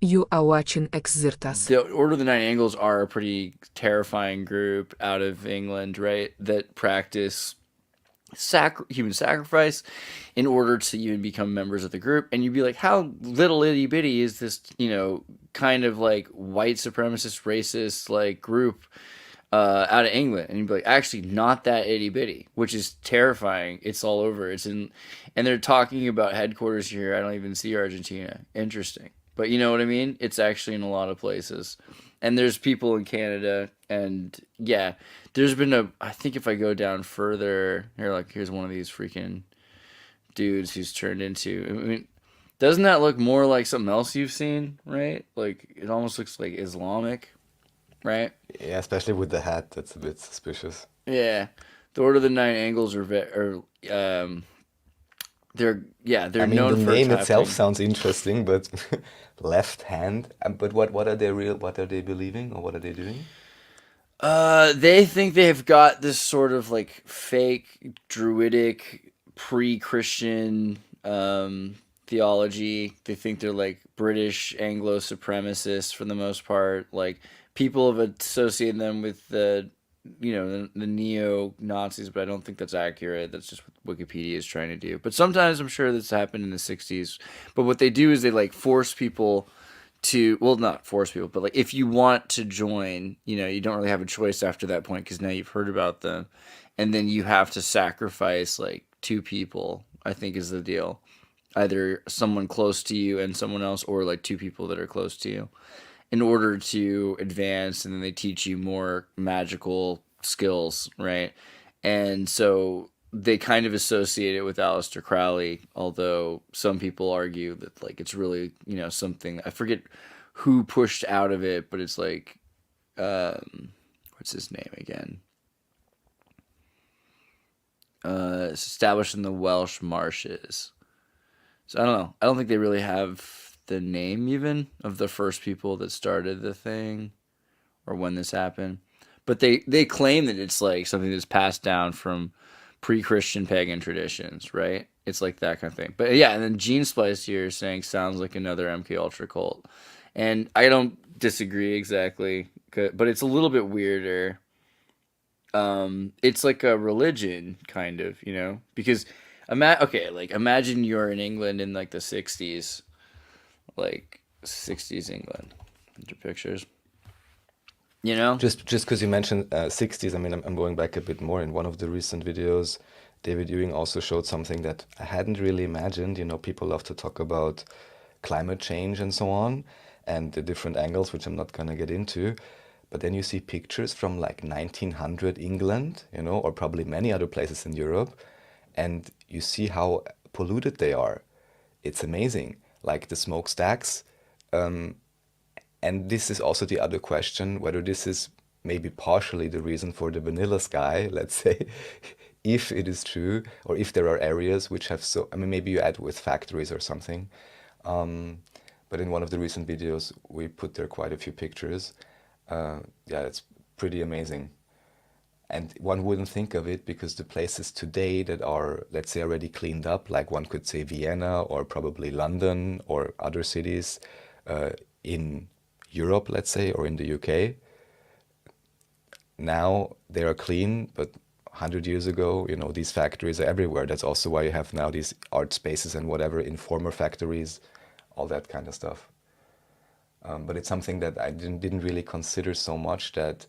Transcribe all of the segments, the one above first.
You are watching Xirtus. The Order of the Nine Angles are a pretty terrifying group out of England, right? That practice human sacrifice in order to even become members of the group. And you'd be like, how little itty bitty is this, kind of like white supremacist, racist like group out of England? And you'd be like, actually, not that itty bitty, which is terrifying. It's all over. And they're talking about headquarters here. I don't even see Argentina. Interesting. But you know what I mean? It's actually in a lot of places. And there's people in Canada, and yeah, there's been I think if I go down further, here's one of these freaking dudes who's turned into, I mean, doesn't that look more like something else you've seen, right? Like, it almost looks like Islamic, right? Yeah, especially with the hat, that's a bit suspicious. Yeah. The Order of the Nine Angles I they're mean, known the for name itself attacking. sounds interesting, but left hand. But what are they real? What are they believing, or what are they doing? They think they've got this sort of like fake druidic pre-Christian theology. They think they're like British Anglo supremacists for the most part. Like, people have associated them with the neo Nazis, but I don't think that's accurate. That's just what Wikipedia is trying to do. But sometimes I'm sure this happened in the '60s. But what they do is they like force people to, well, not force people, but like if you want to join, you don't really have a choice after that point because now you've heard about them, and then you have to sacrifice like two people. I think is the deal, either someone close to you and someone else, or like two people that are close to you, in order to advance, and then they teach you more magical skills, right? And so they kind of associate it with Aleister Crowley, although some people argue that like it's really, something, I forget who pushed out of it, but it's like what's his name again? It's established in the Welsh marshes. So I don't know. I don't think they really have the name even of the first people that started the thing or when this happened. But they claim that it's like something that's passed down from pre-Christian pagan traditions, right? It's like that kind of thing. But yeah, and then Gene Splice here is saying sounds like another MK Ultra cult, and I don't disagree exactly, but it's a little bit weirder. It's like a religion, kind of, because like imagine you're in England in like the '60s, like '60s England. Into pictures, you know? Just because you mentioned 60s, I mean, I'm going back a bit more. In one of the recent videos, David Ewing also showed something that I hadn't really imagined. You know, people love to talk about climate change and so on, and the different angles, which I'm not gonna get into. But then you see pictures from like 1900 England, or probably many other places in Europe, and you see how polluted they are. It's amazing. Like the smokestacks. And this is also the other question, whether this is maybe partially the reason for the vanilla sky, let's say, if it is true, or if there are areas which have so, I mean, maybe you add with factories or something. Um, but in one of the recent videos, we put there quite a few pictures. Yeah, it's pretty amazing. And one wouldn't think of it because the places today that are, let's say, already cleaned up, like one could say Vienna or probably London or other cities in Europe, let's say, or in the UK, now they are clean, but 100 years ago, these factories are everywhere. That's also why you have now these art spaces and whatever in former factories, all that kind of stuff. But it's something that I didn't really consider so much that,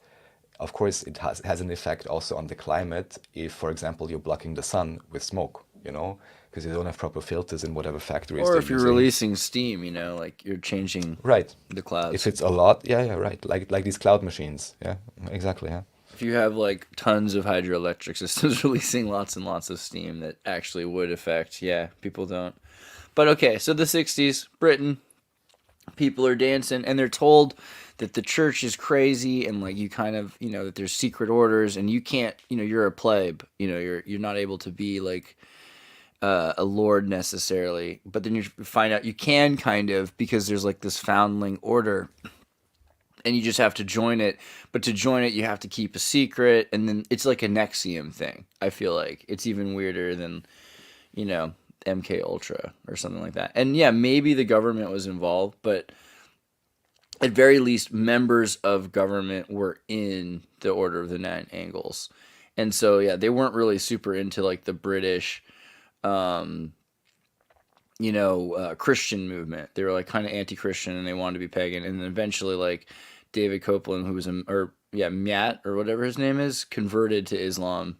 of course, it has an effect also on the climate if, for example, you're blocking the sun with smoke, because you don't have proper filters in whatever factories Or they're if you're using. releasing steam, like you're changing Right. the If clouds. it's a lot, yeah, yeah, right. Like these cloud machines. Yeah, exactly, yeah. If you have like tons of hydroelectric systems releasing lots and lots of steam, that actually would affect, yeah, people don't. But okay, so the '60s, Britain, people are dancing and they're told that the church is crazy, and like you kind of, that there's secret orders, and you can't, you're a plebe, you're not able to be like a lord necessarily, but then you find out you can kind of, because there's like this foundling order, and you just have to join it. But to join it, you have to keep a secret, and then it's like a Nexium thing. I feel like it's even weirder than, you know MK Ultra or something like that. And yeah, maybe the government was involved, but at very least, members of government were in the Order of the Nine Angles. And so, yeah, they weren't really super into like the British, um, Christian movement. They were like kind of anti-Christian and they wanted to be pagan. And then eventually, like David Copeland, who was Matt or whatever his name is, converted to Islam,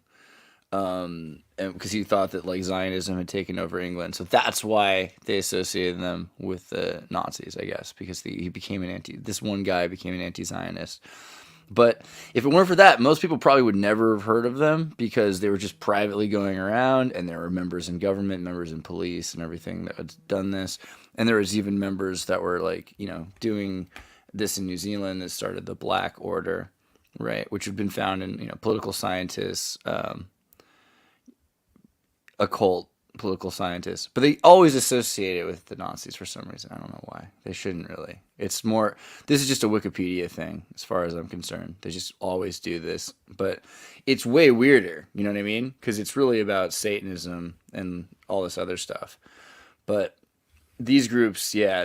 and because he thought that like Zionism had taken over England. So that's why they associated them with the Nazis, I guess, because this one guy became an anti-Zionist. But if it weren't for that, most people probably would never have heard of them because they were just privately going around, and there were members in government, members in police, and everything that had done this. And there was even members that were like, doing this in New Zealand that started the Black Order, right? Which had been found in, political scientists, occult political scientists, but they always associate it with the Nazis for some reason. I don't know why. They shouldn't really. It's more, this is just a Wikipedia thing as far as I'm concerned. They just always do this, but it's way weirder, you know what I mean? Because it's really about Satanism and all this other stuff. But these groups, yeah,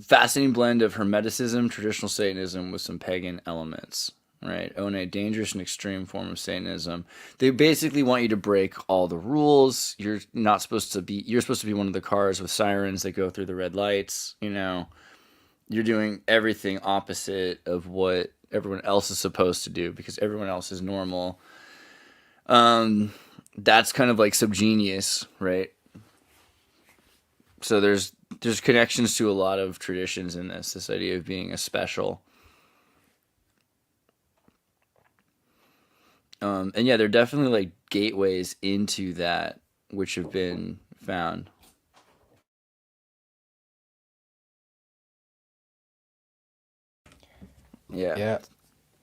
fascinating blend of Hermeticism, traditional Satanism with some pagan elements. Right, own a dangerous and extreme form of Satanism. They basically want you to break all the rules. You're supposed to be one of the cars with sirens that go through the red lights. You're doing everything opposite of what everyone else is supposed to do because everyone else is normal. That's kind of like subgenius, right? So there's connections to a lot of traditions in this idea of being a special. And yeah, they're definitely like gateways into that, which have been found. Yeah. Yeah,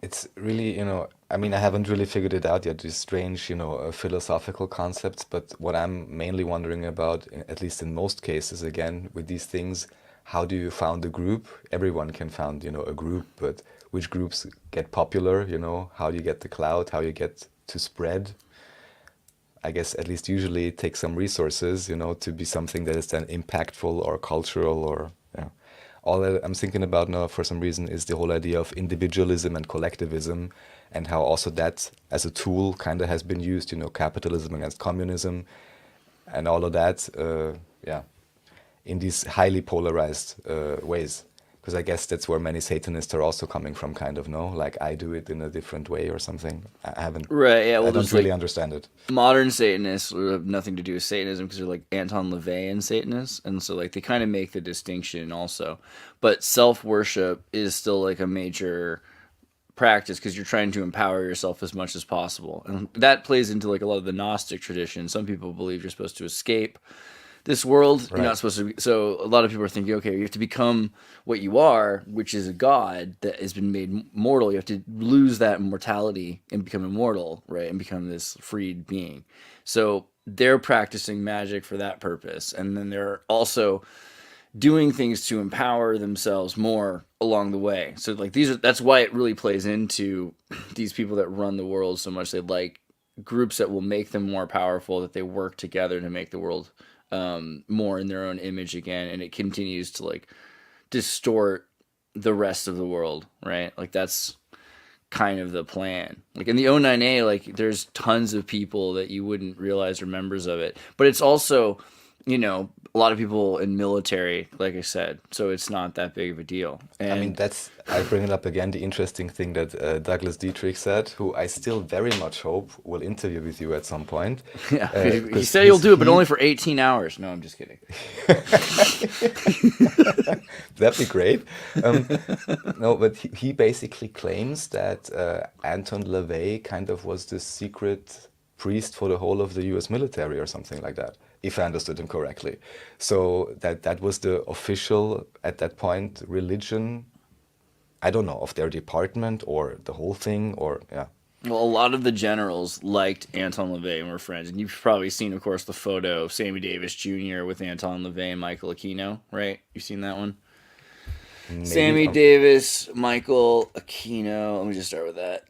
it's really, I mean, I haven't really figured it out yet, these strange, philosophical concepts, but what I'm mainly wondering about, at least in most cases, again, with these things, how do you found a group? Everyone can found, a group, but which groups get popular, how do you get the clout, how you get to spread? I guess at least usually it takes some resources, to be something that is then impactful or cultural or, all that I'm thinking about now for some reason is the whole idea of individualism and collectivism and how also that as a tool kind of has been used, capitalism against communism and all of that, in these highly polarized ways. Because I guess that's where many Satanists are also coming from, kind of, no? Like, I do it in a different way or something. I haven't, right, yeah, well, I don't really understand it. Modern Satanists have nothing to do with Satanism because they're like Anton LaVey and Satanists. And so, like, they kind of make the distinction also. But self-worship is still, like, a major practice because you're trying to empower yourself as much as possible. And that plays into, like, a lot of the Gnostic tradition. Some people believe you're supposed to escape this world. Right. You're not supposed to be, so a lot of people are thinking, okay, you have to become what you are, which is a god that has been made mortal. You have to lose that mortality and become immortal, right? And become this freed being. So they're practicing magic for that purpose. And then they're also doing things to empower themselves more along the way. So like that's why it really plays into these people that run the world so much. They like groups that will make them more powerful, that they work together to make the world more in their own image again, and it continues to like distort the rest of the world, right? Like that's kind of the plan. Like in the O9A, like there's tons of people that you wouldn't realize are members of it, but it's also, a lot of people in military, like I said, so it's not that big of a deal. And I mean, I bring it up again, the interesting thing that Douglas Dietrich said, who I still very much hope will interview with you at some point. Yeah, he said he'll do it, but only for 18 hours. No, I'm just kidding. That'd be great. No, but he basically claims that Anton LaVey kind of was the secret priest for the whole of the US military or something like that, if I understood him correctly. So that was the official, at that point, religion, I don't know, of their department or the whole thing, or, yeah. Well, a lot of the generals liked Anton LaVey and were friends. And you've probably seen, of course, the photo of Sammy Davis Jr. with Anton LaVey and Michael Aquino, right? You've seen that one? Maybe. Sammy Davis, Michael Aquino. Let me just start with that.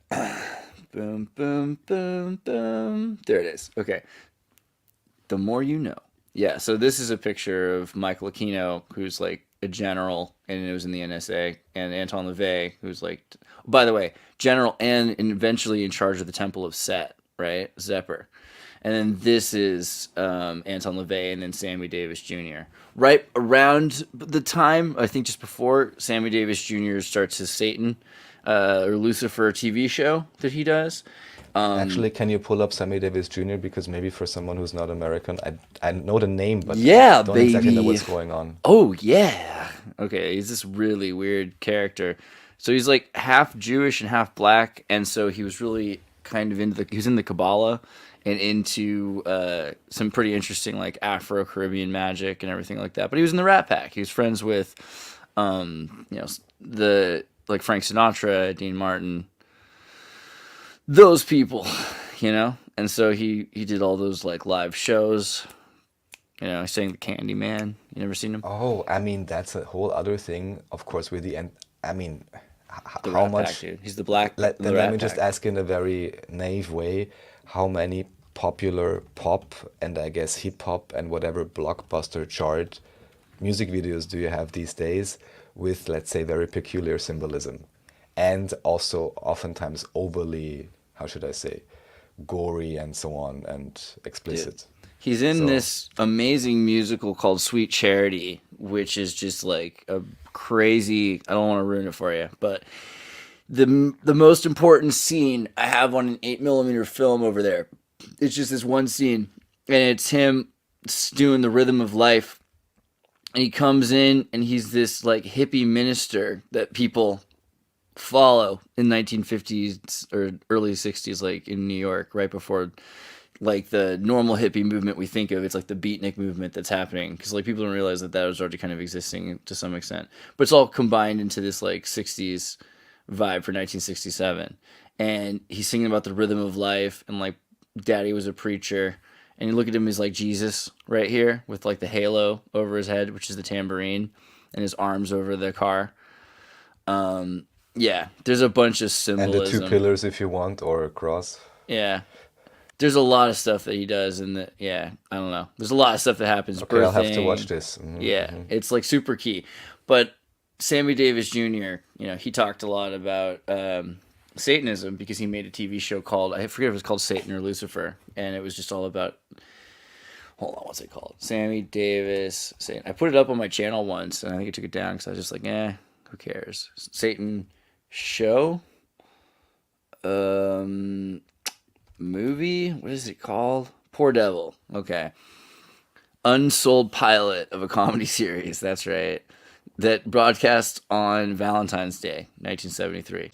Boom, boom, boom, boom. There it is. Okay. The more you know. Yeah, so this is a picture of Michael Aquino, who's like a general, and it was in the NSA. And Anton LaVey, who's like, by the way, general and eventually in charge of the Temple of Set, right? Zepper. And then this is Anton LaVey and then Sammy Davis Jr. Right around the time, I think just before Sammy Davis Jr. starts his Satan or Lucifer TV show that he does. Actually, can you pull up Sammy Davis Jr.? Because maybe for someone who's not American, I know the name, but yeah, I don't baby. exactly know what's going on. Oh, yeah. Okay, he's this really weird character. So he's like half Jewish and half black, and so he was really kind of he was in the Kabbalah and into some pretty interesting like Afro-Caribbean magic and everything like that. But he was in the Rat Pack. He was friends with, the like Frank Sinatra, Dean Martin, those people, And so he did all those like live shows. He sang the Candyman. You never seen him? Oh, I mean, that's a whole other thing, of course, with the end. I mean, The how Rat much? Pack, dude. He's the black. Let the me Rat just Pack. ask in a very naive way, how many popular pop and I guess hip hop and whatever blockbuster chart music videos do you have these days with, let's say, very peculiar symbolism and also oftentimes overly, how should I say, gory and so on and explicit? He's in So- this amazing musical called Sweet Charity, which is just like a crazy. I don't want to ruin it for you, but the most important scene I have on an 8mm film over there. It's just this one scene, and it's him doing the Rhythm of Life, and he comes in, and he's this like hippie minister that people follow in 1950s or early 60s, like in New York, right before like the normal hippie movement we think of. It's like the beatnik movement that's happening, because like people don't realize that was already kind of existing to some extent, but it's all combined into this like 60s vibe for 1967. And he's singing about the rhythm of life, and like daddy was a preacher, and you look at him, he's like Jesus right here with like the halo over his head, which is the tambourine, and his arms over the car. Yeah, there's a bunch of And symbolism. the two pillars, if you want, or a cross. Yeah. There's a lot of stuff that he does, and I don't know. There's a lot of stuff that happens. Okay, I'll have to Birthing. watch this. Yeah, it's like super key. But Sammy Davis Jr., he talked a lot about Satanism, because he made a TV show called, I forget if it was called Satan or Lucifer, and it was just all about, hold on, what's it called? Sammy Davis Satan. I put it up on my channel once, and I think I took it down because I was just like, who cares? Satan show? Movie? What is it called? Poor Devil. Okay. Unsold pilot of a comedy series. That's right. That broadcast on Valentine's Day, 1973.